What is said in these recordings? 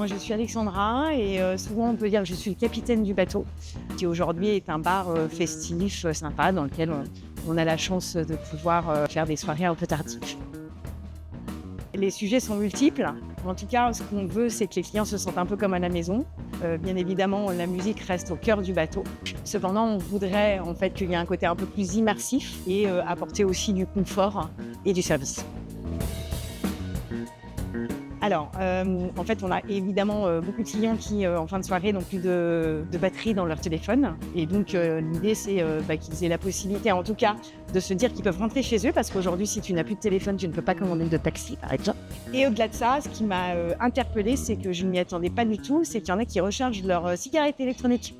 moi je suis Alexandra et souvent on peut dire que je suis le capitaine du bateau, qui aujourd'hui est un bar festif, sympa, dans lequel on a la chance de pouvoir faire des soirées un peu tardives. Les sujets sont multiples. En tout cas, ce qu'on veut, c'est que les clients se sentent un peu comme à la maison. Bien évidemment, la musique reste au cœur du bateau. Cependant, on voudrait en fait qu'il y ait un côté un peu plus immersif et apporter aussi du confort et du service. Alors, en fait, on a évidemment beaucoup de clients qui, en fin de soirée, n'ont plus de batterie dans leur téléphone. Et donc, l'idée, c'est qu'ils aient la possibilité, en tout cas, de se dire qu'ils peuvent rentrer chez eux. Parce qu'aujourd'hui, si tu n'as plus de téléphone, tu ne peux pas commander de taxi, par exemple. Et au-delà de ça, ce qui m'a interpellée, c'est que je ne m'y attendais pas du tout, c'est qu'il y en a qui rechargent leur cigarette électronique.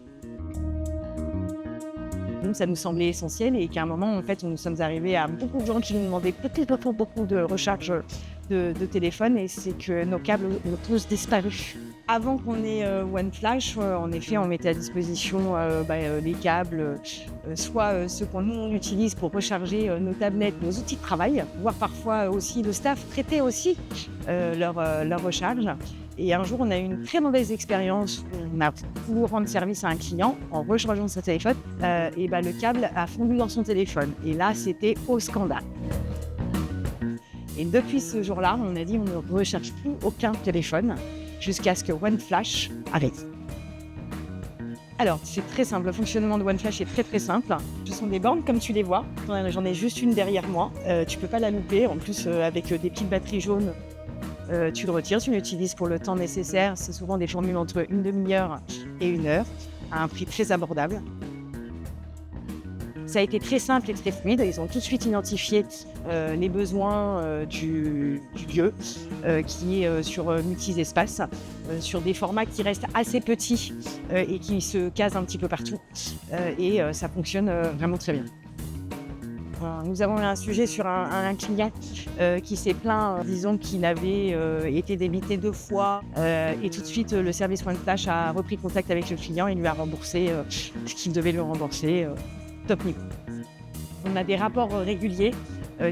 Donc, ça nous semblait essentiel et qu'à un moment, en fait, nous sommes arrivés à beaucoup de gens qui nous demandaient peut-être beaucoup de recharge de téléphone et c'est que nos câbles ont tous disparu. Avant qu'on ait OneFlash, en effet, on mettait à disposition les câbles, soit ceux qu'on nous utilise pour recharger nos tablettes, nos outils de travail, voire parfois aussi le staff traitait aussi leur recharge. Et un jour, on a eu une très mauvaise expérience. On a voulu rendre service à un client en rechargeant son téléphone. Le câble a fondu dans son téléphone. Et là, c'était au scandale. Et depuis ce jour-là, on a dit on ne recharge plus aucun téléphone jusqu'à ce que OneFlash arrive. Alors, c'est très simple. Le fonctionnement de OneFlash est très très simple. Ce sont des bornes comme tu les vois. J'en ai juste une derrière moi. Tu ne peux pas la louper. En plus, avec des piles batteries jaunes, tu le retires, tu l'utilises pour le temps nécessaire. C'est souvent des formules entre une demi-heure et 1 heure, à un prix très abordable. Ça a été très simple et très fluide. Ils ont tout de suite identifié les besoins du lieu, qui est sur multi-espaces, sur des formats qui restent assez petits et qui se casent un petit peu partout. Ça fonctionne vraiment très bien. Nous avons eu un sujet sur un client qui s'est plaint, disons qu'il avait été débité 2 fois et tout de suite le service OneFlash a repris contact avec le client et lui a remboursé ce qu'il devait lui rembourser, top niveau. On a des rapports réguliers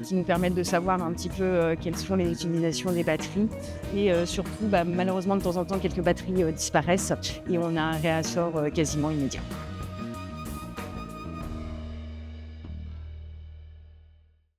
qui nous permettent de savoir un petit peu quelles sont les utilisations des batteries et surtout malheureusement de temps en temps quelques batteries disparaissent et on a un réassort quasiment immédiat.